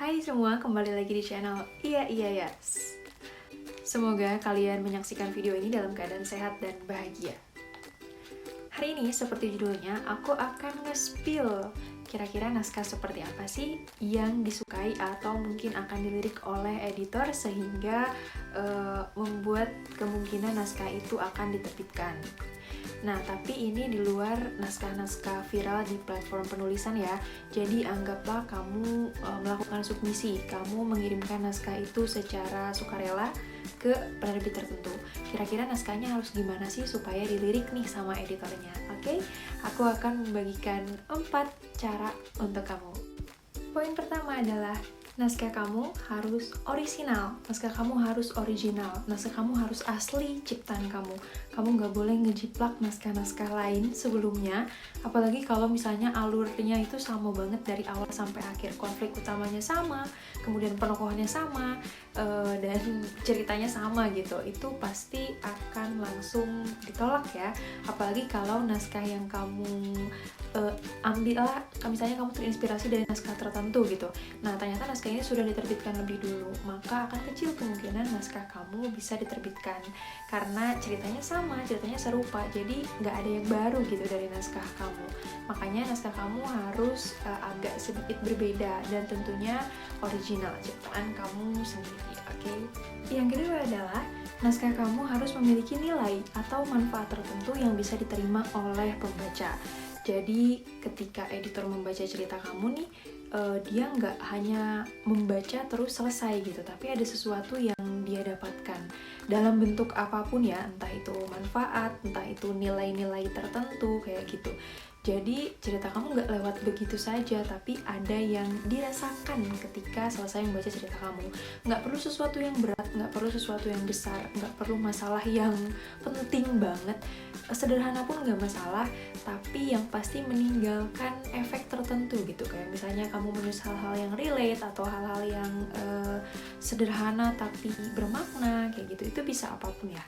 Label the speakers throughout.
Speaker 1: Hai semua, kembali lagi di channel Iya Iya Yes. Semoga kalian menyaksikan video ini dalam keadaan sehat dan bahagia. Hari ini, seperti judulnya, aku akan nge-spill kira-kira naskah seperti apa sih yang disukai atau mungkin akan dilirik oleh editor sehingga membuat kemungkinan naskah itu akan diterbitkan. Nah, tapi ini di luar naskah-naskah viral di platform penulisan ya. Jadi anggaplah kamu melakukan submisi, kamu mengirimkan naskah itu secara sukarela ke penerbit tertentu. Kira-kira naskahnya harus gimana sih supaya dilirik nih sama editornya? Oke, aku akan membagikan 4 cara untuk kamu. Poin pertama adalah naskah kamu harus orisinal, naskah kamu harus original, naskah kamu harus asli ciptaan kamu. Kamu nggak boleh ngejiplak naskah-naskah lain sebelumnya, apalagi kalau misalnya alurnya itu sama banget dari awal sampai akhir, konflik utamanya sama, kemudian penokohannya sama, dan ceritanya sama gitu. Itu pasti akan langsung ditolak ya, apalagi kalau naskah yang kamu ambil lah, misalnya kamu terinspirasi dari naskah tertentu gitu. Nah, ternyata naskah ini sudah diterbitkan lebih dulu, maka akan kecil kemungkinan naskah kamu bisa diterbitkan karena ceritanya sama, ceritanya serupa, jadi nggak ada yang baru gitu dari naskah kamu. Makanya naskah kamu harus agak sedikit berbeda dan tentunya original, ciptaan kamu sendiri, oke? Yang kedua adalah naskah kamu harus memiliki nilai atau manfaat tertentu yang bisa diterima oleh pembaca. Jadi ketika editor membaca cerita kamu nih, dia nggak hanya membaca terus selesai gitu, tapi ada sesuatu yang dia dapatkan dalam bentuk apapun ya, entah itu manfaat, entah itu nilai-nilai tertentu kayak gitu. Jadi cerita kamu nggak lewat begitu saja, tapi ada yang dirasakan ketika selesai membaca cerita kamu. Nggak perlu sesuatu yang berat, nggak perlu sesuatu yang besar, nggak perlu masalah yang penting banget. Sederhana pun nggak masalah, tapi yang pasti meninggalkan efek tertentu gitu. Kayak misalnya kamu menulis hal-hal yang relate atau hal-hal yang sederhana tapi bermakna kayak gitu. Itu bisa apapun ya.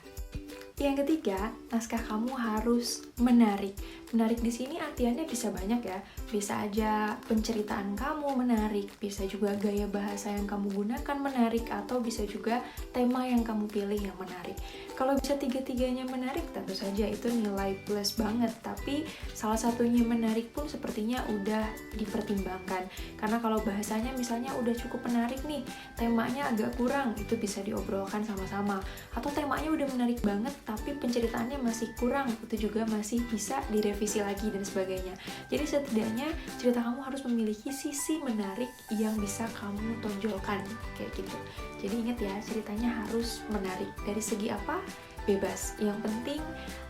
Speaker 1: Yang ketiga, naskah kamu harus menarik. Menarik di sini artiannya bisa banyak ya. Bisa aja penceritaan kamu menarik, bisa juga gaya bahasa yang kamu gunakan menarik, atau bisa juga tema yang kamu pilih yang menarik. Kalau bisa tiga-tiganya menarik, tentu saja itu nilai plus banget. Tapi salah satunya menarik pun sepertinya udah dipertimbangkan. Karena kalau bahasanya misalnya udah cukup menarik nih, temanya agak kurang, itu bisa diobrolkan sama-sama. Atau temanya udah menarik banget, tapi penceritaannya masih kurang, itu juga masih bisa direvisi lagi dan sebagainya. Jadi setidaknya cerita kamu harus memiliki sisi menarik yang bisa kamu tonjolkan kayak gitu. Jadi ingat ya, ceritanya harus menarik. Dari segi apa? Bebas. Yang penting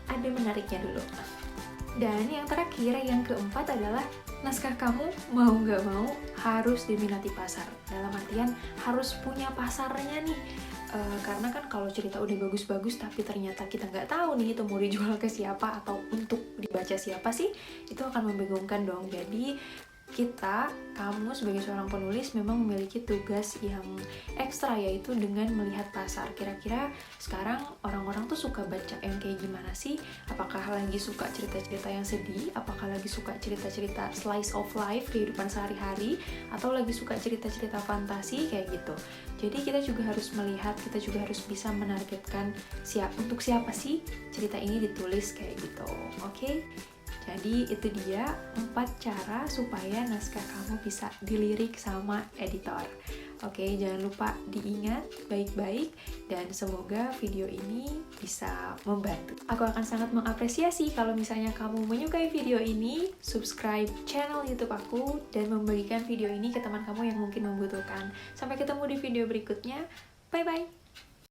Speaker 1: ada menariknya dulu. Dan yang terakhir, yang keempat adalah naskah kamu mau nggak mau harus diminati pasar. Dalam artian harus punya pasarnya nih. Karena kan kalau cerita udah bagus-bagus tapi ternyata kita nggak tahu nih itu mau dijual ke siapa atau untuk dibaca siapa sih, itu akan membingungkan dong. Jadi kamu sebagai seorang penulis memang memiliki tugas yang ekstra, yaitu dengan melihat pasar. Kira-kira sekarang orang-orang tuh suka baca yang kayak gimana sih? Apakah lagi suka cerita-cerita yang sedih? Apakah lagi suka cerita-cerita slice of life, kehidupan sehari-hari? Atau lagi suka cerita-cerita fantasi kayak gitu? Jadi kita juga harus melihat, kita juga harus bisa menargetkan untuk siapa sih cerita ini ditulis kayak gitu, oke? Jadi itu dia 4 cara supaya naskah kamu bisa dilirik sama editor. Oke, jangan lupa diingat baik-baik dan semoga video ini bisa membantu. Aku akan sangat mengapresiasi kalau misalnya kamu menyukai video ini, subscribe channel YouTube aku dan membagikan video ini ke teman kamu yang mungkin membutuhkan. Sampai ketemu di video berikutnya. Bye-bye!